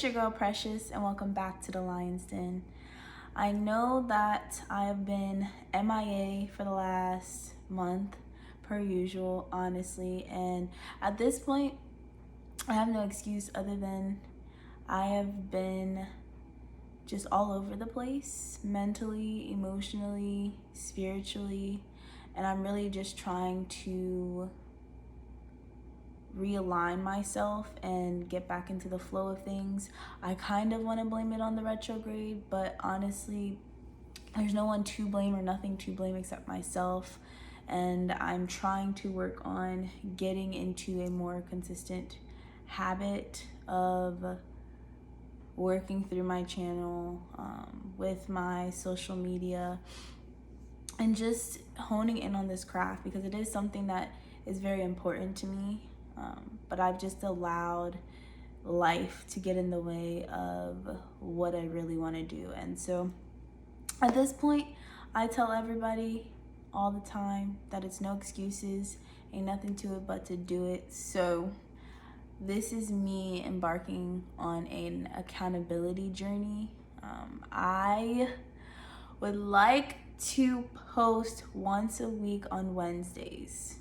It's your girl Precious, and welcome back to the Lion's Den. I know that I have been MIA for the last month, per usual, honestly, and at this point, I have no excuse other than I have been just all over the place, mentally, emotionally, spiritually, and I'm really just trying to realign myself and get back into the flow of things. I kind of want to blame it on the retrograde, but honestly, there's no one to blame or nothing to blame except myself. And I'm trying to work on getting into a more consistent habit of working through my channel, with my social media, and just honing in on this craft, because it is something that is very important to me. But I've just allowed life to get in the way of what I really want to do. And so at this point, I tell everybody all the time that it's no excuses, ain't nothing to it but to do it. So this is me embarking on an accountability journey. I would like to post once a week on Wednesdays.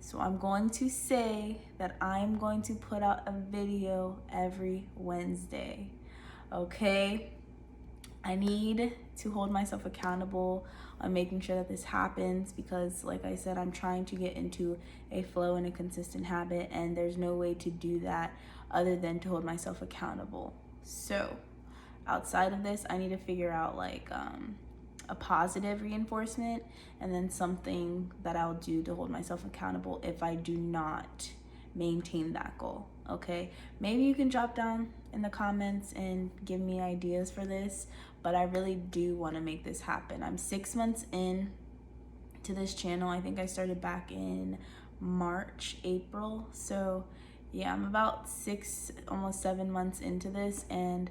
So I'm going to say that I'm going to put out a video every Wednesday, okay? I need to hold myself accountable on making sure that this happens because, like I said, I'm trying to get into a flow and a consistent habit, and there's no way to do that other than to hold myself accountable. So outside of this, I need to figure out a positive reinforcement and then something that I'll do to hold myself accountable if I do not maintain that goal. Okay, maybe you can drop down in the comments and give me ideas for this, but I really do want to make this happen. I'm 6 months in to this channel. I think I started back in March, April. So yeah, I'm about 6, almost 7 months into this, and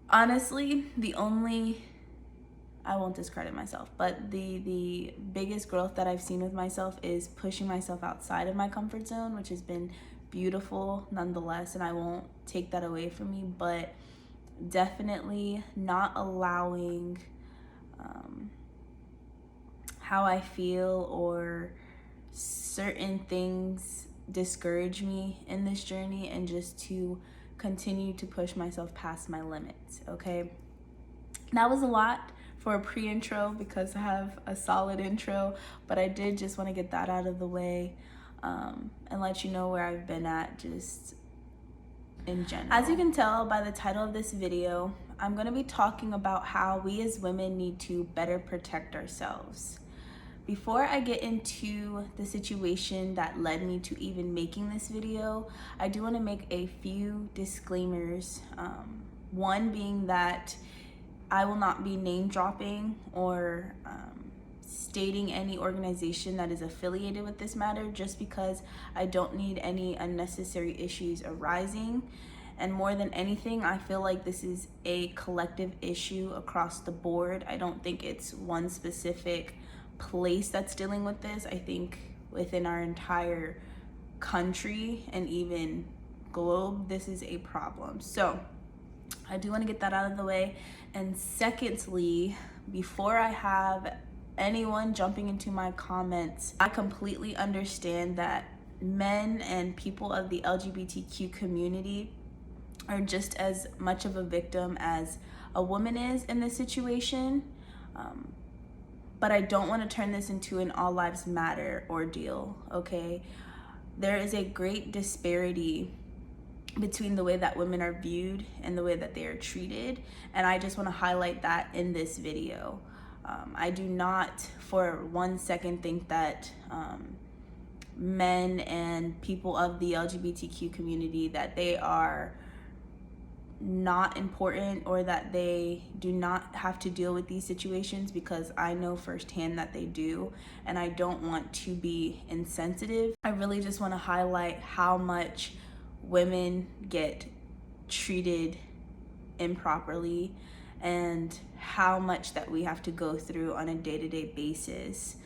honestly, I won't discredit myself, but the biggest growth that I've seen with myself is pushing myself outside of my comfort zone, which has been beautiful nonetheless, and I won't take that away from me, but definitely not allowing how I feel or certain things discourage me in this journey, and just to continue to push myself past my limits. Okay, that was a lot for a pre-intro because I have a solid intro, but I did just want to get that out of the way, and let you know where I've been at just in general. As you can tell by the title of this video, I'm going to be talking about how we as women need to better protect ourselves. Before I get into the situation that led me to even making this video, I do want to make a few disclaimers. One being that I will not be name dropping or stating any organization that is affiliated with this matter, just because I don't need any unnecessary issues arising. And more than anything, I feel like this is a collective issue across the board. I don't think it's one specific place that's dealing with this. I think within our entire country and even globe, this is a problem. So I do want to get that out of the way. And secondly, before I have anyone jumping into my comments, I completely understand that men and people of the LGBTQ community are just as much of a victim as a woman is in this situation. But I don't want to turn this into an all lives matter ordeal, okay? There is a great disparity between the way that women are viewed and the way that they are treated, and I just want to highlight that in this video. I do not for 1 second think that men and people of the LGBTQ community, that they are not important or that they do not have to deal with these situations, because I know firsthand that they do, and I don't want to be insensitive. I really just want to highlight how much women get treated improperly and how much that we have to go through on a day-to-day basis.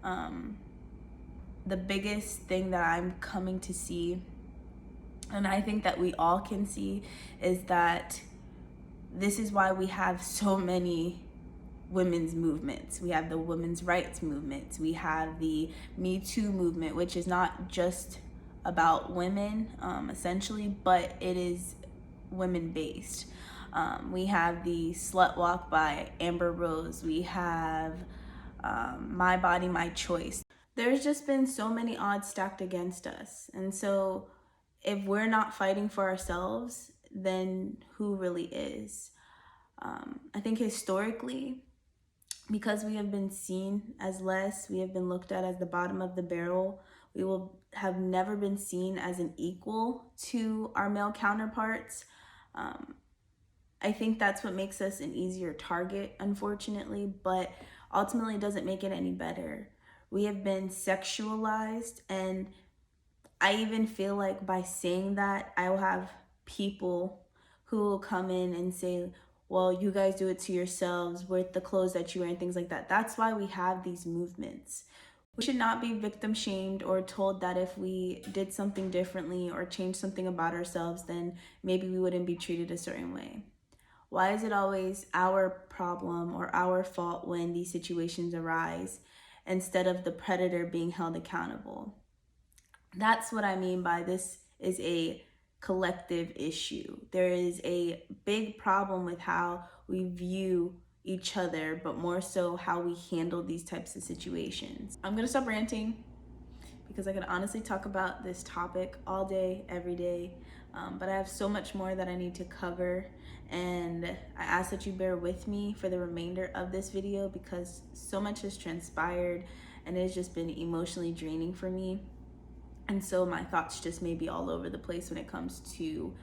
The biggest thing that I'm coming to see and I think that we all can see, is that this is why we have so many women's movements. We have the women's rights movements. We have the Me Too movement, which is not just about women, essentially, but it is women based. We have the Slut Walk by Amber Rose. We have My Body, My Choice. There's just been so many odds stacked against us. And so if we're not fighting for ourselves, then who really is? I think historically, because we have been seen as less, we have been looked at as the bottom of the barrel, we will have never been seen as an equal to our male counterparts. I think that's what makes us an easier target, unfortunately, but ultimately it doesn't make it any better. We have been sexualized, and I even feel like by saying that, I will have people who will come in and say, well, you guys do it to yourselves with the clothes that you wear and things like that. That's why we have these movements. We should not be victim shamed or told that if we did something differently or changed something about ourselves, then maybe we wouldn't be treated a certain way. Why is it always our problem or our fault when these situations arise, instead of the predator being held accountable? That's what I mean by this is a collective issue. There is a big problem with how we view each other, but more so how we handle these types of situations. I'm gonna stop ranting because I can honestly talk about this topic all day, every day, but I have so much more that I need to cover, and I ask that you bear with me for the remainder of this video because so much has transpired and it's just been emotionally draining for me. And so my thoughts just may be all over the place when it comes to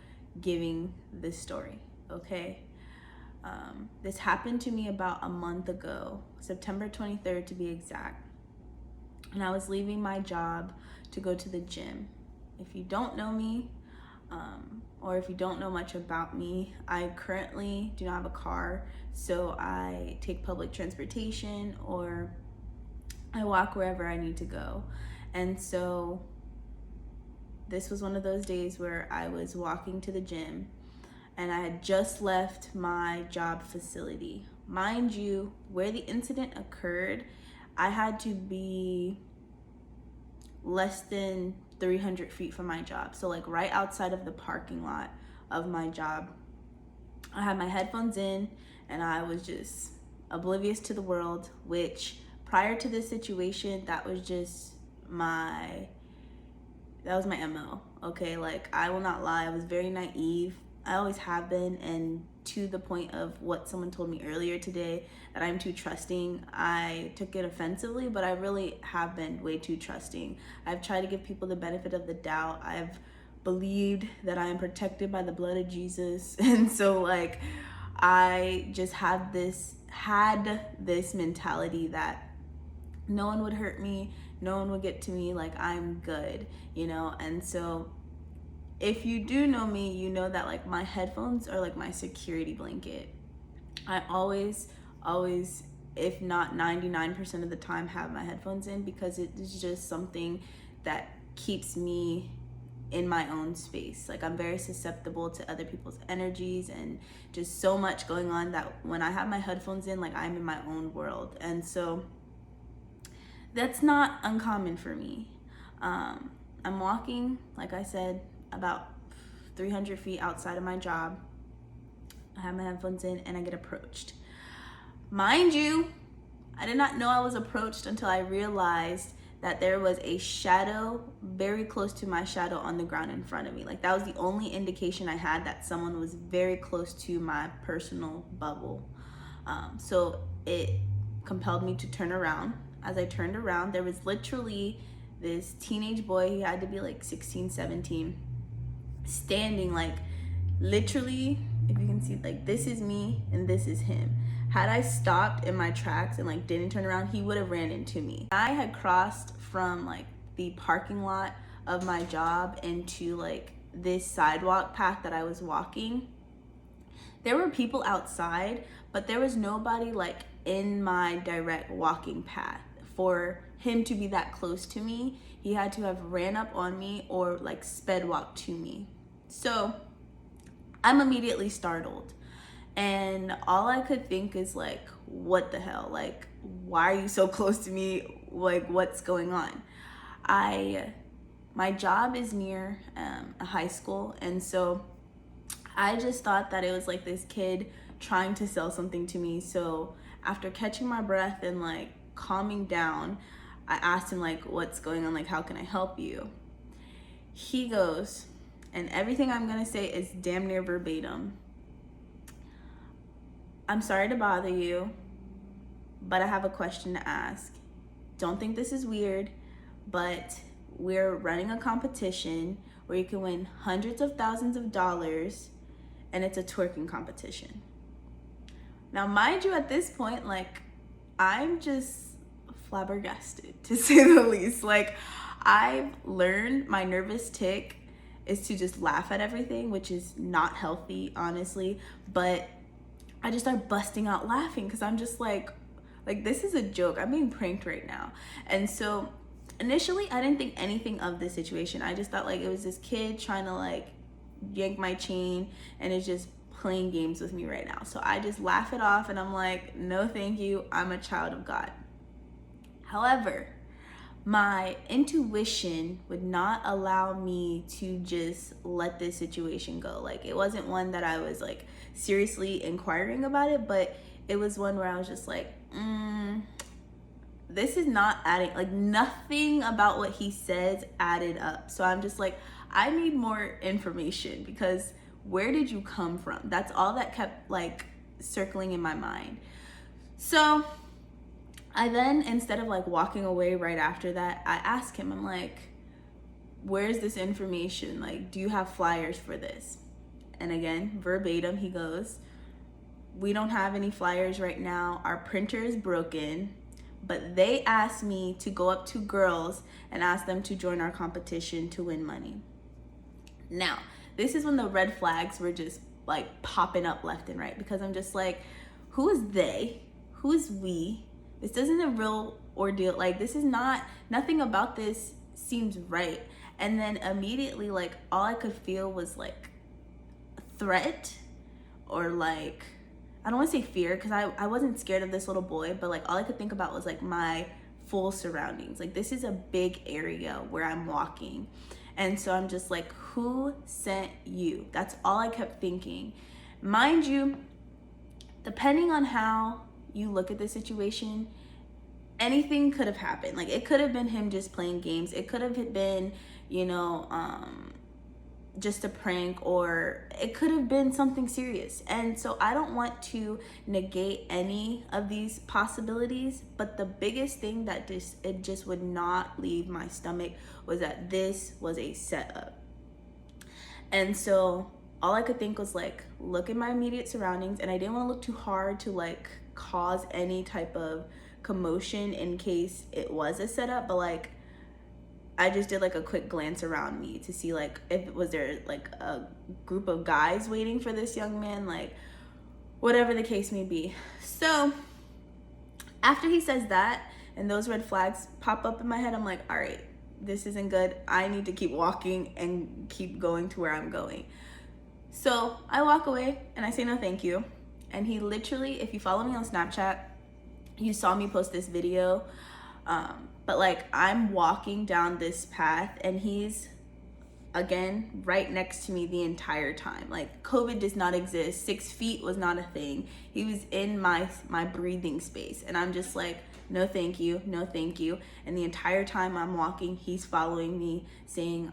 giving this story, okay? This happened to me about a month ago, September 23rd to be exact. And I was leaving my job to go to the gym. If you don't know me, or if you don't know much about me, I currently do not have a car, so I take public transportation or I walk wherever I need to go. And so this was one of those days where I was walking to the gym and I had just left my job facility. Mind you, where the incident occurred, I had to be less than 300 feet from my job. So like right outside of the parking lot of my job. I had my headphones in and I was just oblivious to the world, which prior to this situation, that was my MO, okay? Like, I will not lie, I was very naive. I always have been, and to the point of what someone told me earlier today, that I'm too trusting, I took it offensively, but I really have been way too trusting. I've tried to give people the benefit of the doubt. I've believed that I am protected by the blood of Jesus, and so like, I just had this mentality that no one would hurt me, no one would get to me, like I'm good, you know? And so if you do know me, you know that like my headphones are like my security blanket. I always, if not 99% of the time, have my headphones in because it is just something that keeps me in my own space. Like I'm very susceptible to other people's energies and just so much going on that when I have my headphones in, like I'm in my own world. And so that's not uncommon for me. I'm walking, like I said, about 300 feet outside of my job. I have my headphones in and I get approached. Mind you, I did not know I was approached until I realized that there was a shadow very close to my shadow on the ground in front of me. Like that was the only indication I had that someone was very close to my personal bubble. So it compelled me to turn around. As I turned around, there was literally this teenage boy, he had to be like 16, 17, standing like literally, if you can see, like this is me and this is him. Had I stopped in my tracks and like didn't turn around, he would have ran into me. I had crossed from like the parking lot of my job into like this sidewalk path that I was walking. There were people outside, but there was nobody like in my direct walking path. For him to be that close to me, He had to have ran up on me or like sped walk to me. So I'm immediately startled. And all I could think is like, what the hell? Like, why are you so close to me? Like, what's going on? My job is near a high school, and so I just thought that it was like this kid trying to sell something to me. So after catching my breath and like calming down, I asked him like, what's going on? Like, how can I help you? He goes, and everything I'm gonna say is damn near verbatim. I'm sorry to bother you, but I have a question to ask. Don't think this is weird, but we're running a competition where you can win hundreds of thousands of dollars, and it's a twerking competition. Now, mind you, at this point, like, I'm just flabbergasted, to say the least. Like, I've learned my nervous tick is to just laugh at everything, which is not healthy, honestly, but I just start busting out laughing because I'm just like this is a joke. I'm being pranked right now. And so initially I didn't think anything of this situation. I just thought like it was this kid trying to like yank my chain and is just playing games with me right now. So I just laugh it off and I'm like, no thank you, I'm a child of God. However, my intuition would not allow me to just let this situation go. Like, it wasn't one that I was like seriously inquiring about it, but it was one where I was just like, this is not adding, like nothing about what he says added up. So I'm just like, I need more information, because where did you come from? That's all that kept like circling in my mind. So I then, instead of like walking away right after that, I asked him, I'm like, where's this information? Like, do you have flyers for this? And again, verbatim, he goes, we don't have any flyers right now. Our printer is broken, but they asked me to go up to girls and ask them to join our competition to win money. Now, this is when the red flags were just like popping up left and right, because I'm just like, who is they? Who is we? This isn't a real ordeal. Like, this is not, nothing about this seems right. And then immediately, like, all I could feel was like threat, or like, I don't want to say fear, because I wasn't scared of this little boy, but like all I could think about was like my full surroundings. Like, this is a big area where I'm walking. And so I'm just like, who sent you? That's all I kept thinking. Mind you, depending on how you look at the situation, anything could have happened. Like, it could have been him just playing games. It could have been, you know, just a prank, or it could have been something serious. And so I don't want to negate any of these possibilities, but the biggest thing that it just would not leave my stomach was that this was a setup. And so all I could think was like, look at my immediate surroundings, and I didn't want to look too hard to like cause any type of commotion in case it was a setup, but like I just did like a quick glance around me to see like if was there like a group of guys waiting for this young man, like whatever the case may be. So after he says that and those red flags pop up in my head, I'm like, all right, this isn't good. I need to keep walking and keep going to where I'm going. So I walk away and I say no thank you. And he literally, if you follow me on Snapchat, you saw me post this video, but like I'm walking down this path and he's again right next to me the entire time. Like, COVID does not exist. 6 feet was not a thing. He was in my breathing space, and I'm just like, no thank you, no thank you. And the entire time I'm walking, he's following me saying,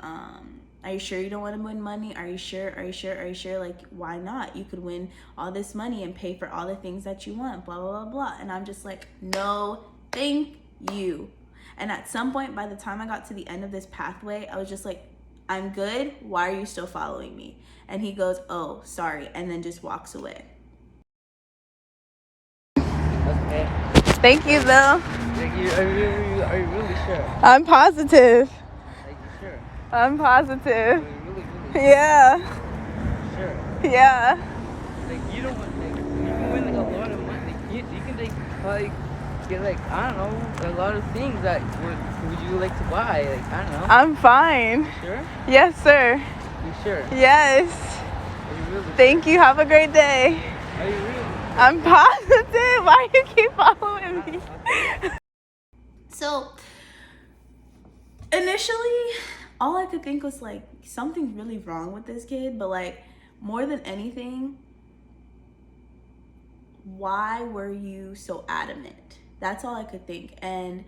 are you sure you don't want to win money? Are you sure? Are you sure? Are you sure? Like, why not? You could win all this money and pay for all the things that you want, blah, blah, blah, blah. And I'm just like, no, thank you. And at some point, by the time I got to the end of this pathway, I was just like, I'm good. Why are you still following me? And he goes, oh, sorry. And then just walks away. Okay. Thank you, though. Thank you. Are you really sure? I'm positive. Are you sure? I'm positive. Are you really Yeah. sure? Yeah. Like, you don't want, like, you can win like a lot of money. You can like get like, I don't know, a lot of things that would you like to buy? Like, I don't know. I'm fine. You sure? Yes, sir. You sure? Yes. Are you really? Thank you. Have a great day. Are you really? I'm positive. Why do you keep following me? So initially, all I could think was like, something's really wrong with this kid, but like more than anything, why were you so adamant? That's all I could think. And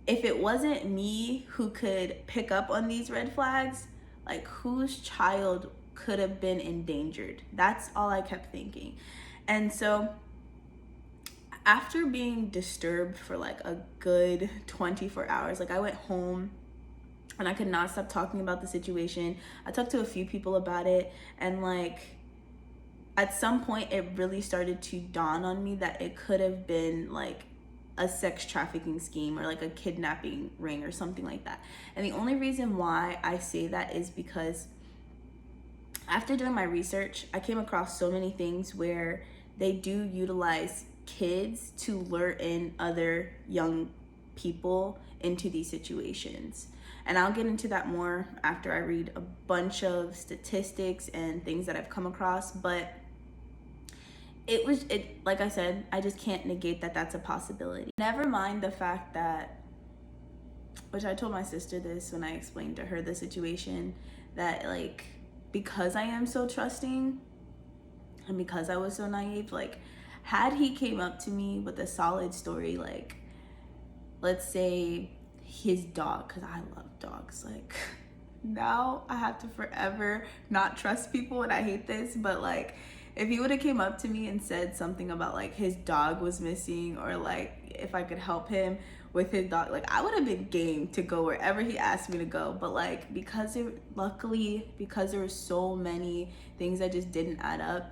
if it wasn't me who could pick up on these red flags, like whose child could have been endangered? That's all I kept thinking. And so after being disturbed for like a good 24 hours, like I went home and I could not stop talking about the situation. I talked to a few people about it, and like at some point it really started to dawn on me that it could have been like a sex trafficking scheme or like a kidnapping ring or something like that. And the only reason why I say that is because after doing my research, I came across so many things where they do utilize kids to lure in other young people into these situations. And I'll get into that more after I read a bunch of statistics and things that I've come across. But it like I said, I just can't negate that that's a possibility. Never mind the fact that, which I told my sister this when I explained to her the situation, that like because I am so trusting and because I was so naive, like had he came up to me with a solid story, like let's say his dog, because I love dogs, like now I have to forever not trust people, and I hate this, but like if he would have came up to me and said something about like his dog was missing, or like if I could help him with his dog, like I would have been game to go wherever he asked me to go. But like luckily because there were so many things that just didn't add up,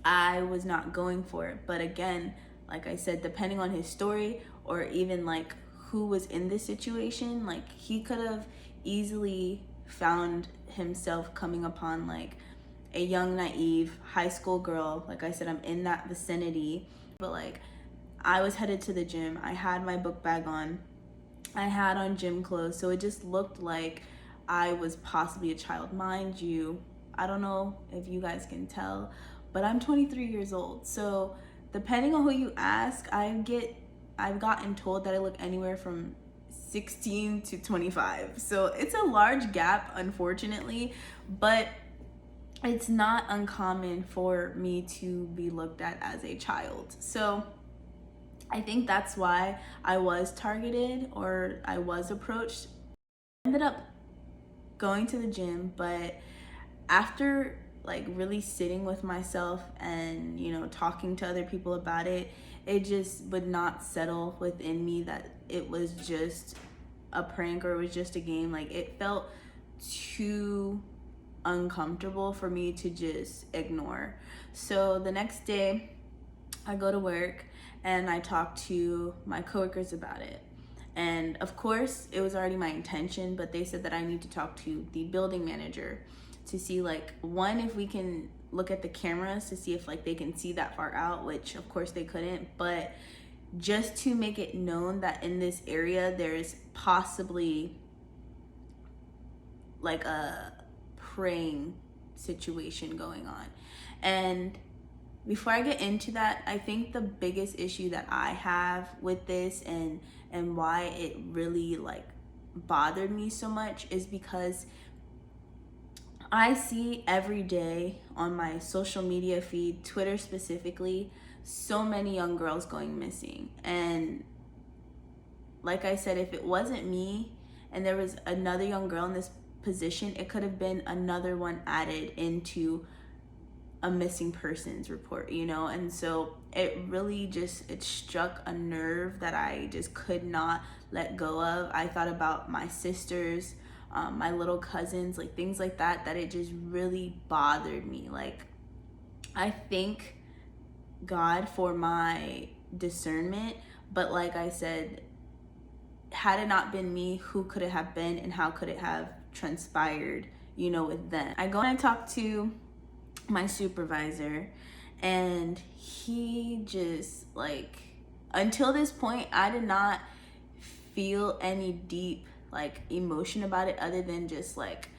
I was not going for it. But again, like I said, depending on his story or even like who was in this situation, like he could have easily found himself coming upon like a young naive high school girl. Like I said, I'm in that vicinity, but like I was headed to the gym. I had my book bag on. I had on gym clothes, so it just looked like I was possibly a child. Mind you, I don't know if you guys can tell, but I'm 23 years old. So depending on who you ask, I've gotten told that I look anywhere from 16 to 25. So it's a large gap, unfortunately, but it's not uncommon for me to be looked at as a child. So I think that's why I was targeted or I was approached. I ended up going to the gym, but after like really sitting with myself and, you know, talking to other people about it, it just would not settle within me that it was just a prank or it was just a game. Like it felt too uncomfortable for me to just ignore. So the next day I go to work and I talk to my coworkers about it. And of course, it was already my intention, but they said that I need to talk to the building manager to see like, one, if we can look at the cameras to see if like they can see that far out, which of course they couldn't, but just to make it known that in this area there's possibly like a praying situation going on. And before I get into that, I think the biggest issue that I have with this and why it really like bothered me so much is because I see every day on my social media feed, Twitter specifically, so many young girls going missing. And like I said, if it wasn't me and there was another young girl in this position, it could have been another one added into a missing persons report, you know? And so it really just, it struck a nerve that I just could not let go of. I thought about my sisters, my little cousins, like things like that, that it just really bothered me. Like, I thank God for my discernment, but like I said, had it not been me, who could it have been and how could it have transpired, you know, with them? I go and I talk to my supervisor, and he just like until this point, I did not feel any deep like emotion about it other than just like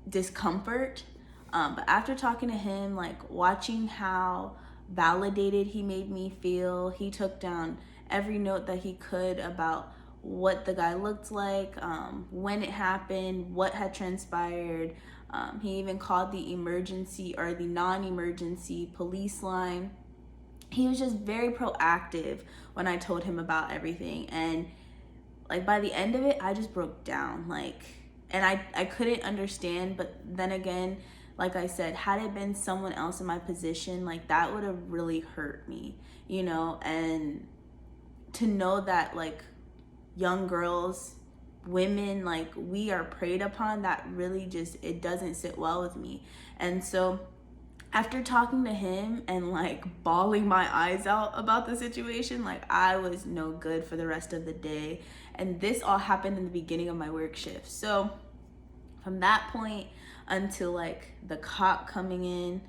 discomfort. But after talking to him, like watching how validated he made me feel, he took down every note that he could about what the guy looked like, when it happened, what had transpired. He even called the emergency or the non-emergency police line. He was just very proactive when I told him about everything. And like by the end of it, I just broke down. Like, and I couldn't understand. But then again, like I said, had it been someone else in my position, like that would have really hurt me, you know? And to know that like young girls, women, like we are preyed upon, that really just, it doesn't sit well with me. And so after talking to him and like bawling my eyes out about the situation, like I was no good for the rest of the day. And this all happened in the beginning of my work shift. So from that point until like the cop coming in,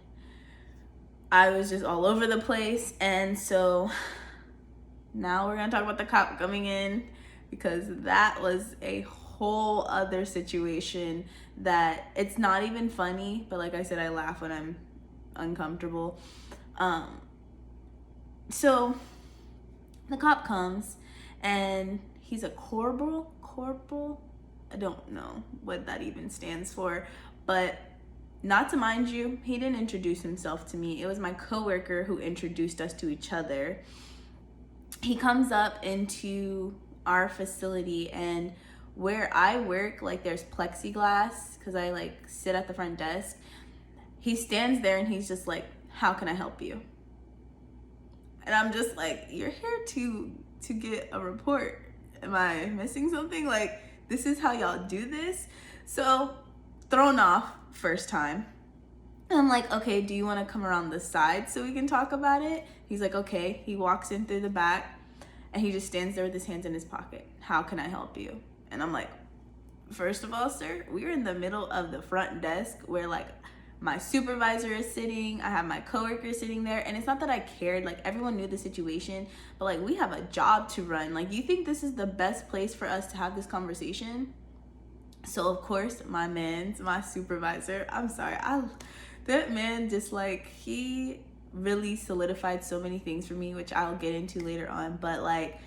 I was just all over the place. And so now we're gonna talk about the cop coming in, because that was a whole other situation that it's not even funny, but like I said, I laugh when I'm uncomfortable. So the cop comes and he's a corporal. I don't know what that even stands for, but not to mind you, he didn't introduce himself to me. It was my coworker who introduced us to each other. He comes up into our facility, and where I work, like there's plexiglass because I like sit at the front desk. He stands there and he's just like, "How can I help you?" And I'm just like, "You're here to get a report. Am I missing something? Like, this is how y'all do this?" So thrown off first time. And I'm like, "Okay, do you want to come around the side so we can talk about it?" He's like, "Okay." He walks in through the back and he just stands there with his hands in his pocket. "How can I help you?" And I'm like, "First of all, sir, we're in the middle of the front desk where like my supervisor is sitting, I have my coworker sitting there, and it's not that I cared, like everyone knew the situation, but like we have a job to run. Like, you think this is the best place for us to have this conversation?" So of course, my supervisor, I'm sorry, that man just like, he really solidified so many things for me, which I'll get into later on, but like,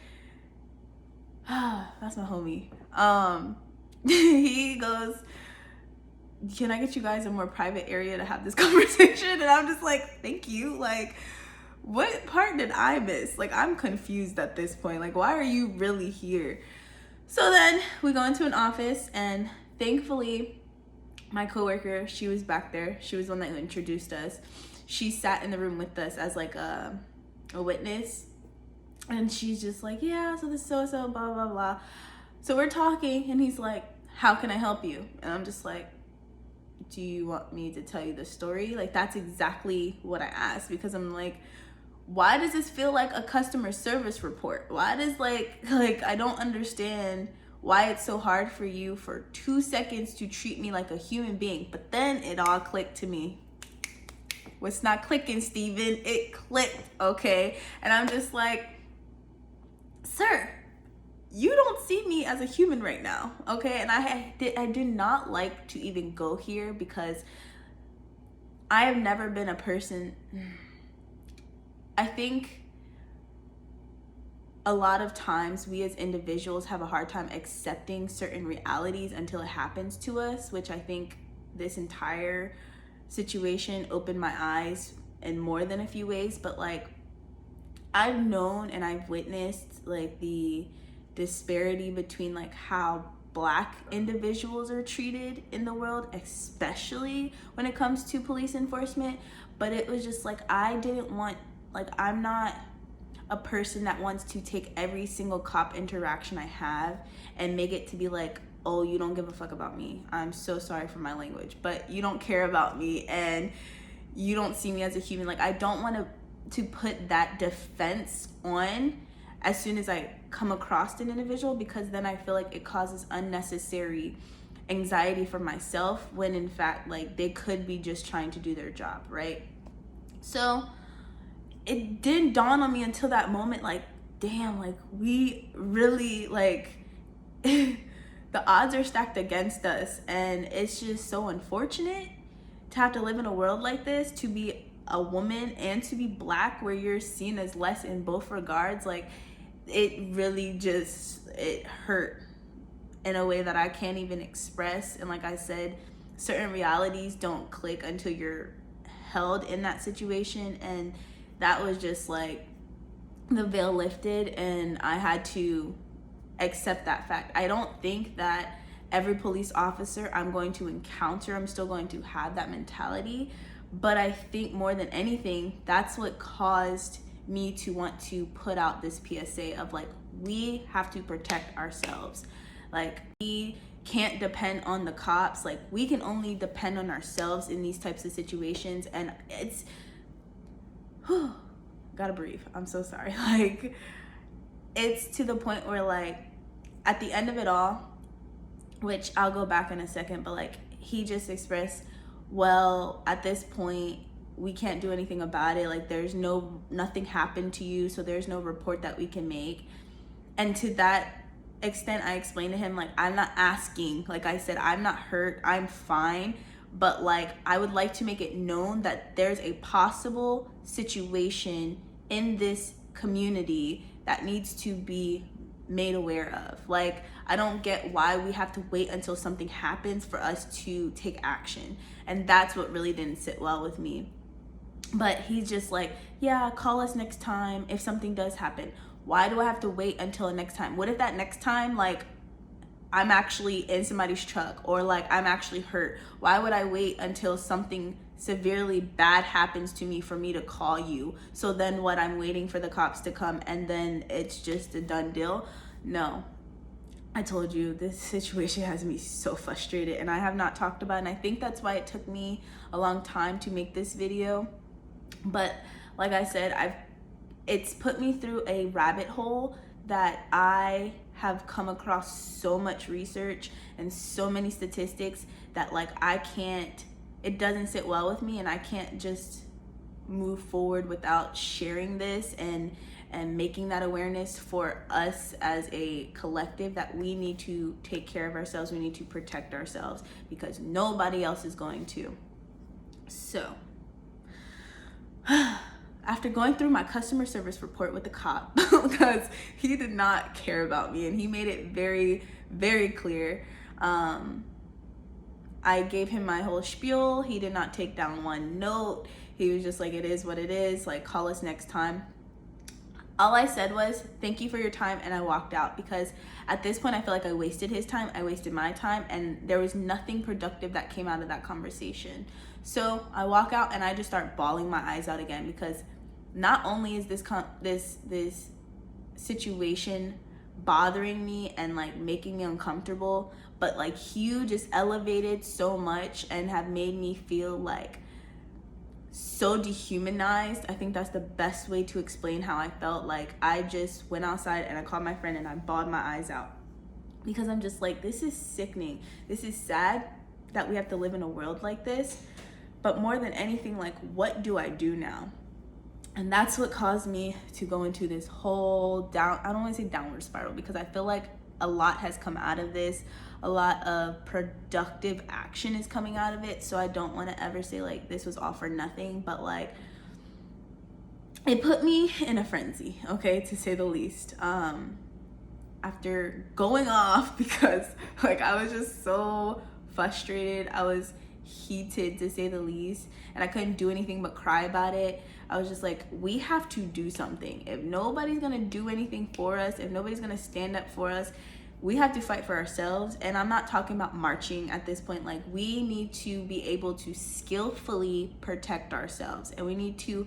that's my homie. He goes, "Can I get you guys a more private area to have this conversation?" And I'm just like, "Thank you." Like, what part did I miss? Like, I'm confused at this point. Like, why are you really here? So then we go into an office, and thankfully my coworker, she was back there. She was the one that introduced us. She sat in the room with us as like a witness. And she's just like, "Yeah, so this is so-so, blah, blah, blah." So we're talking, and he's like, "How can I help you?" And I'm just like, "Do you want me to tell you the story?" Like, that's exactly what I asked, because I'm like, why does this feel like a customer service report? Why does like I don't understand why it's so hard for you for 2 seconds to treat me like a human being. But then it all clicked to me. What's not clicking, Steven? It clicked, okay? And I'm just like, "Sir, you don't see me as a human right now, okay?" And I did not like to even go here, because I have never been a person. I think a lot of times we as individuals have a hard time accepting certain realities until it happens to us, which I think this entire situation opened my eyes in more than a few ways. But like, I've known and I've witnessed like the disparity between like how Black individuals are treated in the world, especially when it comes to police enforcement. But it was just like, I didn't want, like, I'm not a person that wants to take every single cop interaction I have and make it to be like, "Oh, you don't give a fuck about me. I'm so sorry for my language, but you don't care about me and you don't see me as a human." Like, I don't want to put that defense on as soon as I come across an individual, because then I feel like it causes unnecessary anxiety for myself, when in fact, like, they could be just trying to do their job, right? So it didn't dawn on me until that moment, like, damn, like, we really, like, the odds are stacked against us, and it's just so unfortunate to have to live in a world like this, to be a woman and to be Black, where you're seen as less in both regards. Like, it really just, it hurt in a way that I can't even express. And like I said, certain realities don't click until you're held in that situation, and that was just like the veil lifted, and I had to accept that fact. I don't think that every police officer I'm going to encounter, I'm still going to have that mentality, but I think more than anything, that's what caused me to want to put out this PSA of like, we have to protect ourselves. Like, we can't depend on the cops. Like, we can only depend on ourselves in these types of situations. And it's, gotta breathe. I'm so sorry. Like, it's to the point where, like, at the end of it all, which I'll go back in a second, but like, he just expressed, well, at this point, we can't do anything about it. Like, there's nothing happened to you, so there's no report that we can make. And to that extent, I explained to him, like, I'm not asking, like I said, I'm not hurt, I'm fine, but like, I would like to make it known that there's a possible situation in this community that needs to be made aware of. Like, I don't get why we have to wait until something happens for us to take action. And that's what really didn't sit well with me. But he's just like, yeah, call us next time if something does happen. Why do I have to wait until the next time? What if that next time, like, I'm actually in somebody's truck, or like I'm actually hurt? Why would I wait until something severely bad happens to me for me to call you? So then what, I'm waiting for the cops to come and then it's just a done deal? No. I told you, this situation has me so frustrated, and I have not talked about it, and I think that's why it took me a long time to make this video. But like I said, it's put me through a rabbit hole that I have come across so much research and so many statistics that, like, it doesn't sit well with me, and I can't just move forward without sharing this and making that awareness for us as a collective, that we need to take care of ourselves, we need to protect ourselves, because nobody else is going to. So after going through my customer service report with the cop, because he did not care about me and he made it very, very clear, I gave him my whole spiel. He did not take down one note. He was just like, it is what it is, like, call us next time. All I said was, thank you for your time, and I walked out, because at this point I feel like I wasted his time, I wasted my time, and there was nothing productive that came out of that conversation. So I walk out and I just start bawling my eyes out again, because not only is this situation bothering me and like making me uncomfortable, but like, Hugh just elevated so much and have made me feel like so dehumanized. I think that's the best way to explain how I felt. Like, I just went outside and I called my friend and I bawled my eyes out, because I'm just like, this is sickening. This is sad that we have to live in a world like this, but more than anything, like, what do I do now? And that's what caused me to go into this whole I don't want to say downward spiral, because I feel like a lot has come out of this. A lot of productive action is coming out of it. So I don't want to ever say like this was all for nothing, but like, it put me in a frenzy, okay, to say the least. After going off, because like, I was just so frustrated. I was heated, to say the least, and I couldn't do anything but cry about it. I was just like, we have to do something. If nobody's gonna do anything for us, if nobody's gonna stand up for us, we have to fight for ourselves. And I'm not talking about marching at this point. Like, we need to be able to skillfully protect ourselves, and we need to,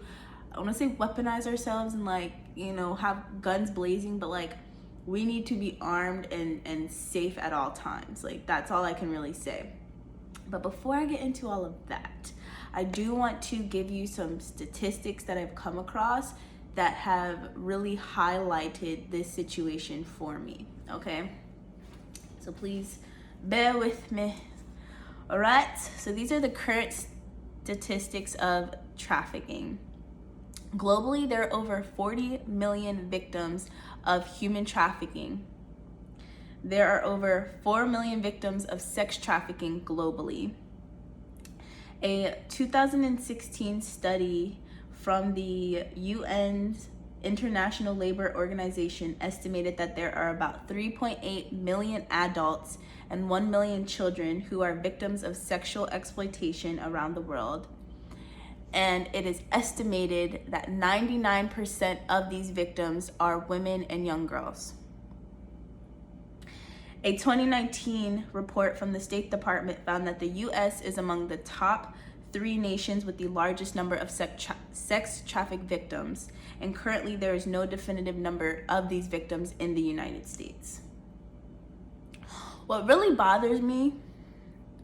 I want to say weaponize ourselves and like, you know, have guns blazing, but like, we need to be armed and safe at all times. Like, that's all I can really say. But before I get into all of that, I do want to give you some statistics that I've come across that have really highlighted this situation for me, okay? So please bear with me. All right, so these are the current statistics of trafficking. Globally, there are over 40 million victims of human trafficking. There are over 4 million victims of sex trafficking globally. A 2016 study from the UN's International Labor Organization estimated that there are about 3.8 million adults and 1 million children who are victims of sexual exploitation around the world. And it is estimated that 99% of these victims are women and young girls. A 2019 report from the State Department found that the US is among the top 3 nations with the largest number of sex traffic victims, and currently there is no definitive number of these victims in the United States. What really bothers me,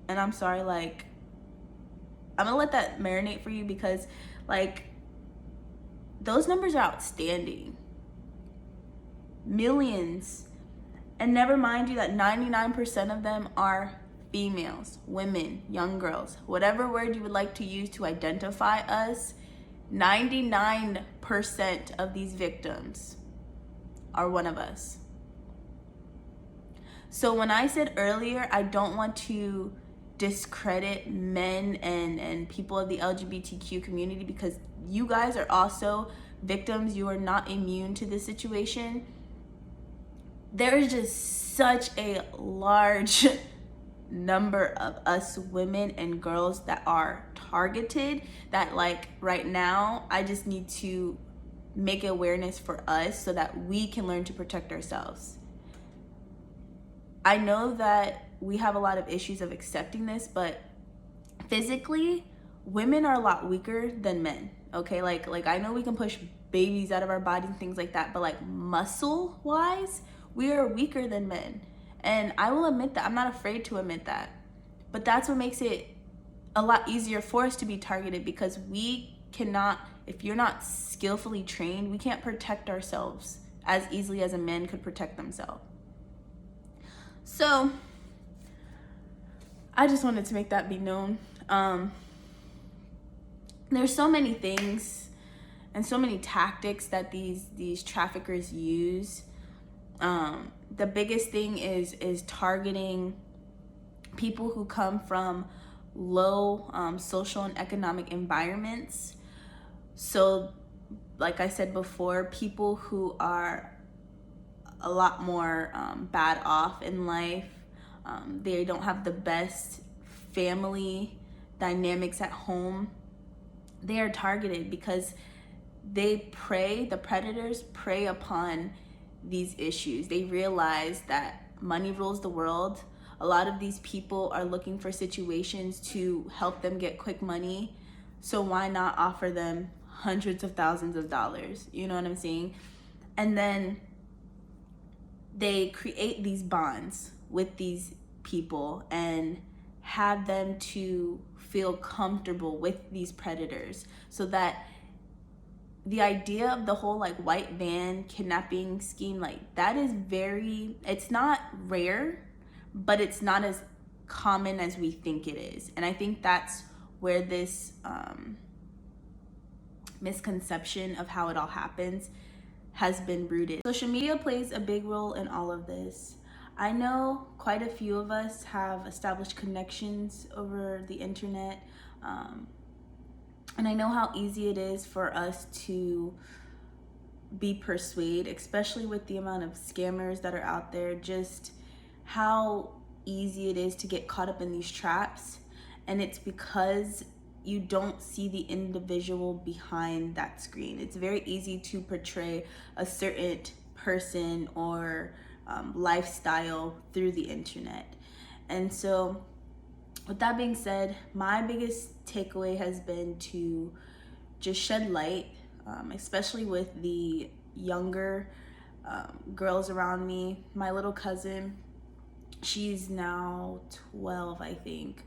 and I'm sorry, like, I'm gonna let that marinate for you, because like, those numbers are outstanding. Millions. And never mind you that 99% of them are females, women, young girls, whatever word you would like to use to identify us. 99% of these victims are one of us. So when I said earlier, I don't want to discredit men and people of the LGBTQ community, because you guys are also victims. You are not immune to this situation. There is just such a large number of us women and girls that are targeted that, like, right now I just need to make awareness for us so that we can learn to protect ourselves. I know that we have a lot of issues of accepting this, but physically, women are a lot weaker than men, okay? Like I know we can push babies out of our bodies and things like that, but like muscle-wise, we are weaker than men. And I will admit that. I'm not afraid to admit that. But that's what makes it a lot easier for us to be targeted, because we cannot, if you're not skillfully trained, we can't protect ourselves as easily as a man could protect themselves. So I just wanted to make that be known. There's so many things and so many tactics that these traffickers use. The biggest thing is targeting people who come from low social and economic environments. So like I said before, people who are a lot more bad off in life, they don't have the best family dynamics at home, they are targeted because the predators prey upon these issues. They realize that money rules the world. A lot of these people are looking for situations to help them get quick money. So why not offer them hundreds of thousands of dollars? You know what I'm saying? And then they create these bonds with these people and have them to feel comfortable with these predators, so that the idea of the whole like white van kidnapping scheme, like that is it's not rare, but it's not as common as we think it is. And I think that's where this misconception of how it all happens has been rooted. Social media plays a big role in all of this. I know quite a few of us have established connections over the internet, and I know how easy it is for us to be persuaded, especially with the amount of scammers that are out there, just how easy it is to get caught up in these traps. And it's because you don't see the individual behind that screen. It's very easy to portray a certain person or lifestyle through the internet. And so with that being said, my biggest takeaway has been to just shed light, especially with the younger girls around me. My little cousin, she's now 12, I think.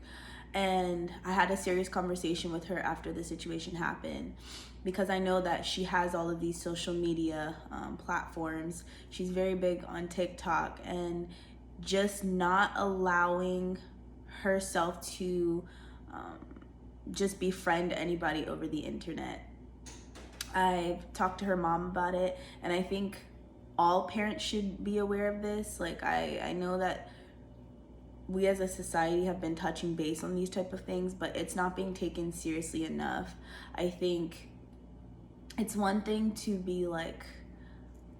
And I had a serious conversation with her after the situation happened, because I know that she has all of these social media platforms. She's very big on TikTok, and just not allowing herself to just befriend anybody over the internet. I've talked to her mom about it, and I think all parents should be aware of this. Like, I know that we as a society have been touching base on these type of things, but it's not being taken seriously enough. I think it's one thing to be like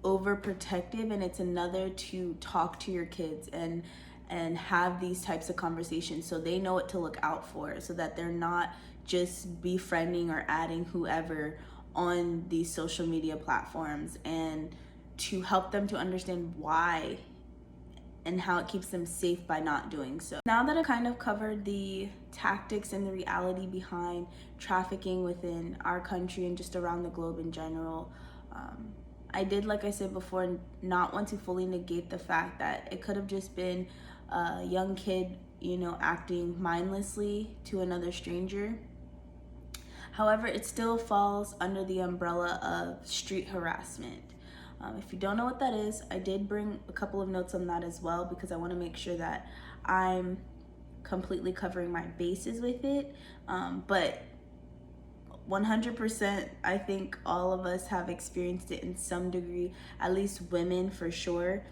overprotective, and it's another to talk to your kids and have these types of conversations so they know what to look out for, so that they're not just befriending or adding whoever on these social media platforms, and to help them to understand why and how it keeps them safe by not doing so. Now that I've kind of covered the tactics and the reality behind trafficking within our country and just around the globe in general, I did, like I said before, not want to fully negate the fact that it could have just been a young kid, you know, acting mindlessly to another stranger. However, it still falls under the umbrella of street harassment. If you don't know what that is, I did bring a couple of notes on that as well, because I want to make sure that I'm completely covering my bases with it. But 100%, I think all of us have experienced it in some degree, at least women for sure.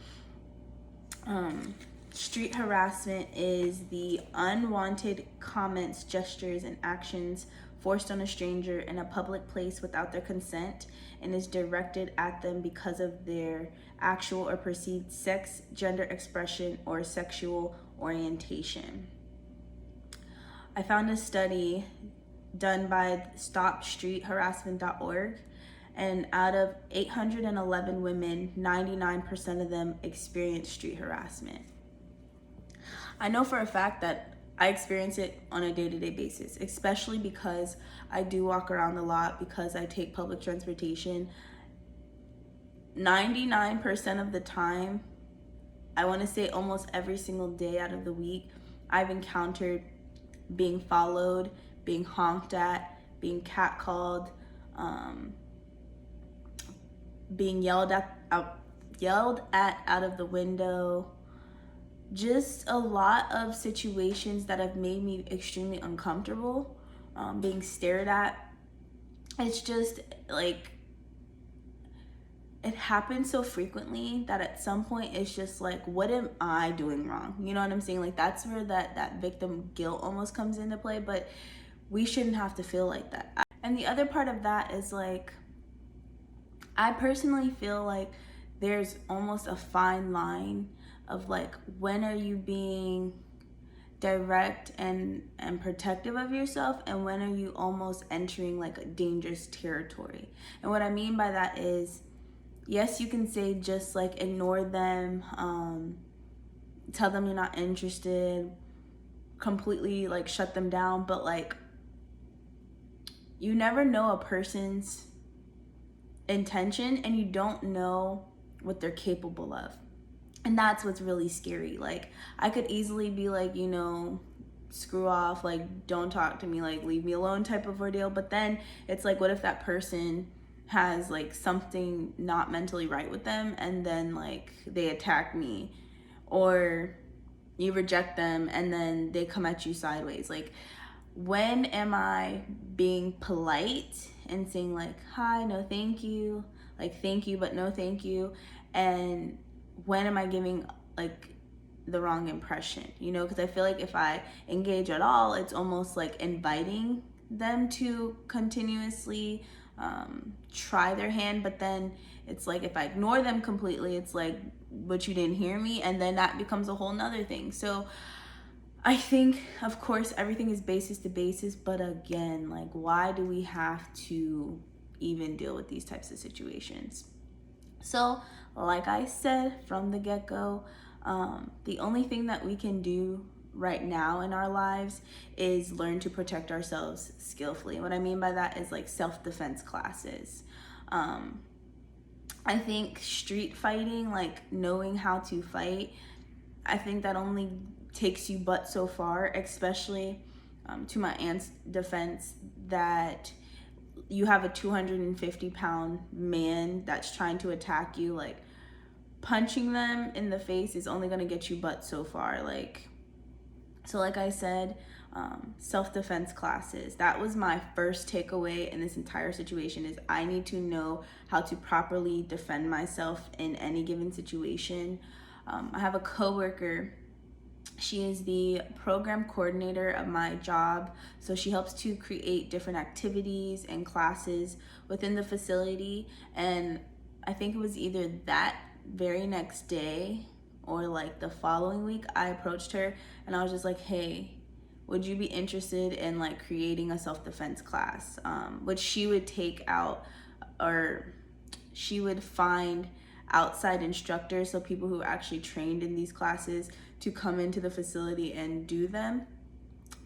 Street harassment is the unwanted comments, gestures, and actions forced on a stranger in a public place without their consent, and is directed at them because of their actual or perceived sex, gender expression, or sexual orientation. I found a study done by StopStreetHarassment.org, and out of 811 women, 99% of them experienced street harassment. I know for a fact that I experience it on a day-to-day basis, especially because I do walk around a lot, because I take public transportation. 99% of the time, I want to say almost every single day out of the week, I've encountered being followed, being honked at, being catcalled, being yelled at out of the window. Just a lot of situations that have made me extremely uncomfortable, being stared at. It's just like, it happens so frequently that at some point it's just like, what am I doing wrong? You know what I'm saying? Like, that's where that victim guilt almost comes into play, but we shouldn't have to feel like that. And the other part of that is like, I personally feel like there's almost a fine line of like, when are you being direct and protective of yourself, and when are you almost entering like a dangerous territory? And what I mean by that is, yes, you can say just like ignore them, tell them you're not interested, completely like shut them down, but like, you never know a person's intention, and you don't know what they're capable of. And that's what's really scary. Like, I could easily be like, you know, screw off, like, don't talk to me, like, leave me alone type of ordeal. But then it's like, what if that person has like something not mentally right with them, and then like they attack me, or you reject them and then they come at you sideways? Like, when am I being polite and saying like, hi, no thank you, like thank you but no thank you, and when am I giving like the wrong impression? You know, because I feel like if I engage at all, it's almost like inviting them to continuously try their hand. But then it's like, if I ignore them completely, it's like, but you didn't hear me, and then that becomes a whole nother thing. So I think, of course, everything is basis to basis, but again, like, why do we have to even deal with these types of situations? So like I said from the get-go, the only thing that we can do right now in our lives is learn to protect ourselves skillfully. What I mean by that is like self-defense classes. I think street fighting, like knowing how to fight, I think that only takes you but so far, especially to my aunt's defense, that you have a 250-pound man that's trying to attack you. Like, punching them in the face is only going to get you but so far. Like, so like I said, self-defense classes. That was my first takeaway in this entire situation, is I need to know how to properly defend myself in any given situation. I have a coworker. She is the program coordinator of my job. So she helps to create different activities and classes within the facility. And I think it was either that very next day or like the following week, I approached her and I was just like, hey, would you be interested in like creating a self-defense class? Which she would take out, or she would find outside instructors, so people who actually trained in these classes, to come into the facility and do them.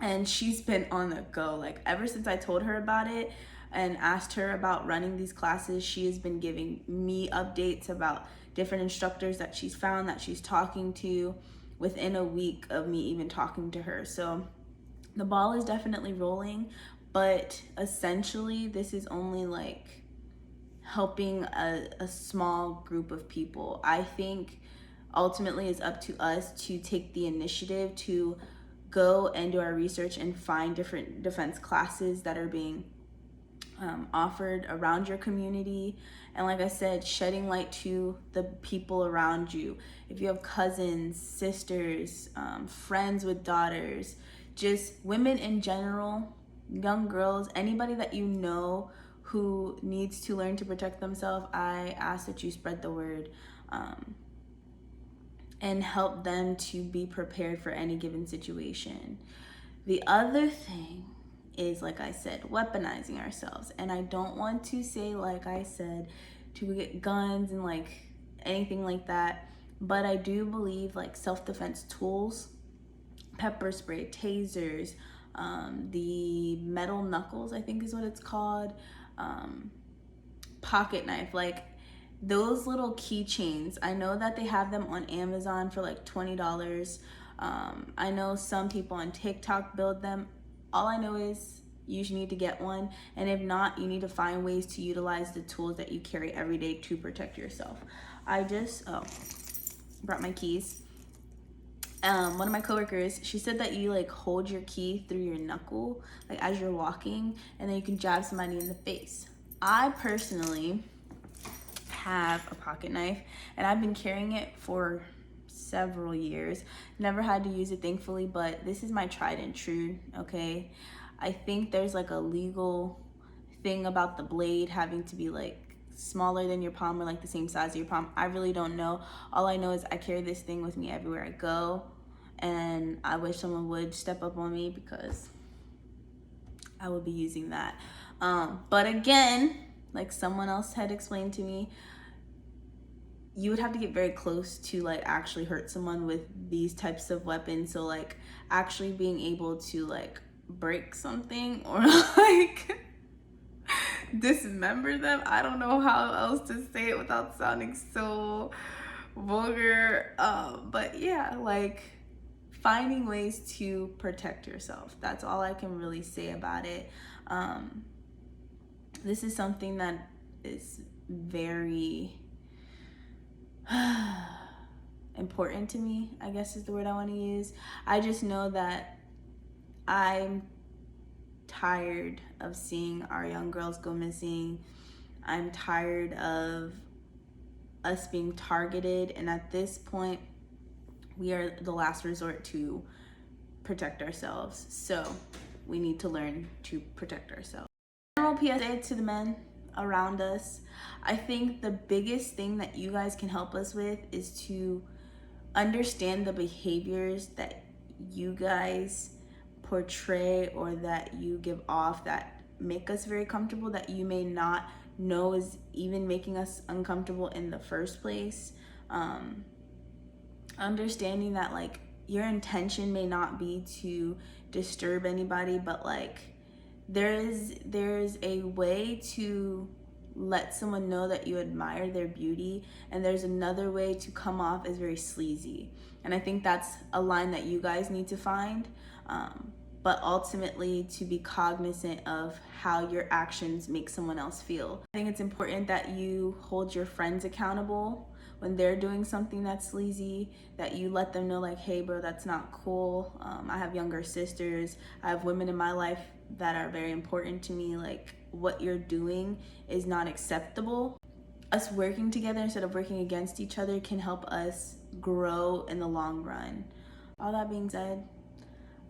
And she's been on the go. Like ever since I told her about it and asked her about running these classes, she has been giving me updates about different instructors that she's found, that she's talking to, within a week of me even talking to her. So the ball is definitely rolling, but essentially this is only like helping a small group of people. I think ultimately it's up to us to take the initiative to go and do our research and find different defense classes that are being offered around your community. And like I said, shedding light to the people around you. If you have cousins, sisters, friends with daughters, just women in general, young girls, anybody that you know who needs to learn to protect themselves, I ask that you spread the word and help them to be prepared for any given situation. The other thing is, like I said, weaponizing ourselves. And I don't want to say, like I said, to get guns and like anything like that, but I do believe like self-defense tools, pepper spray, tasers, the metal knuckles, I think is what it's called, pocket knife, like those little keychains. I know that they have them on Amazon for like $20. I know some people on TikTok build them. All I know is you need to get one, and if not, you need to find ways to utilize the tools that you carry every day to protect yourself. I just brought my keys. One of my coworkers, she said that you like hold your key through your knuckle, like as you're walking, and then you can jab somebody in the face. I personally have a pocket knife, and I've been carrying it for several years. Never had to use it, thankfully, but this is my tried and true, okay? I think there's like a legal thing about the blade having to be like smaller than your palm or like the same size as your palm. I really don't know. All I know is I carry this thing with me everywhere I go, and I wish someone would step up on me because I would be using that. But again, like someone else had explained to me, you would have to get very close to like actually hurt someone with these types of weapons. So like actually being able to like break something or like dismember them, I don't know how else to say it without sounding so vulgar, but yeah, like finding ways to protect yourself. That's all I can really say about it. This is something that is very important to me, I guess is the word I want to use. I just know that I'm tired of seeing our young girls go missing. I'm tired of us being targeted, and at this point we are the last resort to protect ourselves. So we need to learn to protect ourselves. General PSA to the men around us. I think the biggest thing that you guys can help us with is to understand the behaviors that you guys portray or that you give off that make us very comfortable, that you may not know is even making us uncomfortable in the first place. Understanding that like your intention may not be to disturb anybody, but like there's a way to let someone know that you admire their beauty, and there's another way to come off as very sleazy. And I think that's a line that you guys need to find, but ultimately to be cognizant of how your actions make someone else feel. I think it's important that you hold your friends accountable when they're doing something that's sleazy, that you let them know like, hey bro, that's not cool. I have younger sisters, I have women in my life that are very important to me. Like, what you're doing is not acceptable. Us working together instead of working against each other can help us grow in the long run. All that being said,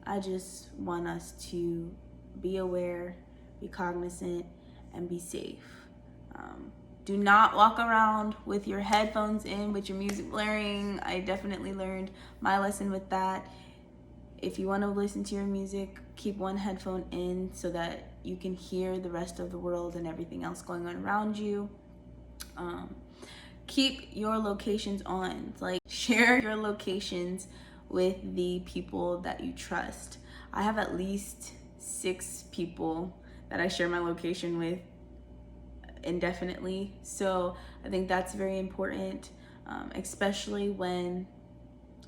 I just want us to be aware, be cognizant, and be safe. Do not walk around with your headphones in, with your music blaring. I definitely learned my lesson with that. If you want to listen to your music, keep one headphone in so that you can hear the rest of the world and everything else going on around you. Keep your locations on. Like, share your locations with the people that you trust. I have at least 6 people that I share my location with indefinitely, so I think that's very important, especially when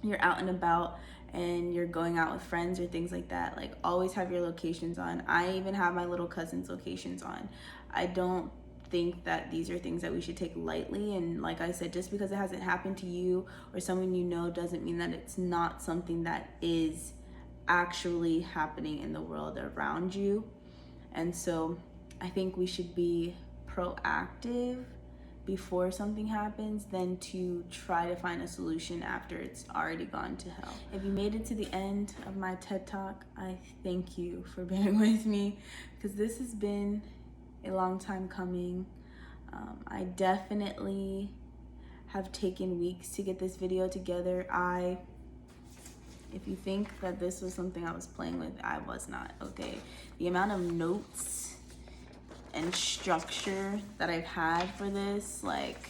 you're out and about and you're going out with friends or things like that. Like, always have your locations on. I even have my little cousin's locations on. I don't think that these are things that we should take lightly, and like I said, just because it hasn't happened to you or someone you know doesn't mean that it's not something that is actually happening in the world around you. And so I think we should be proactive before something happens than to try to find a solution after it's already gone to hell. If you made it to the end of my TED Talk, I thank you for bearing with me, because this has been a long time coming. I definitely have taken weeks to get this video together. If you think that this was something I was playing with, I was not, okay? The amount of notes and structure that I've had for this, like,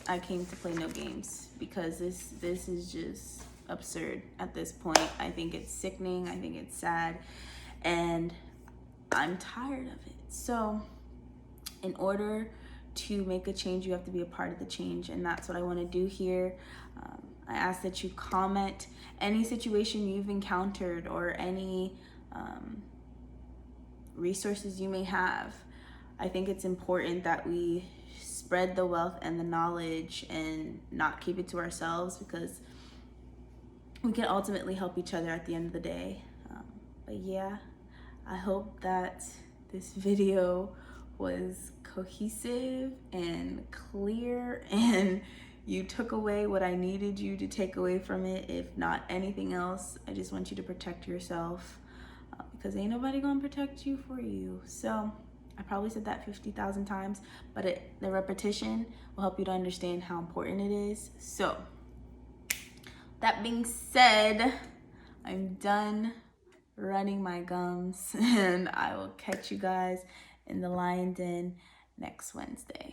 I came to play no games, because this is just absurd at this point. I think it's sickening, I think it's sad, and I'm tired of it. So in order to make a change, you have to be a part of the change, and that's what I want to do here. I ask that you comment any situation you've encountered or any resources you may have. I think it's important that we spread the wealth and the knowledge and not keep it to ourselves, because we can ultimately help each other at the end of the day. But yeah, I hope that this video was cohesive and clear, and you took away what I needed you to take away from it. If not anything else, I just want you to protect yourself, because ain't nobody gonna protect you for you. So I probably said that 50,000 times, but the repetition will help you to understand how important it is. So that being said, I'm done running my gums, and I will catch you guys in the Lion Den next Wednesday.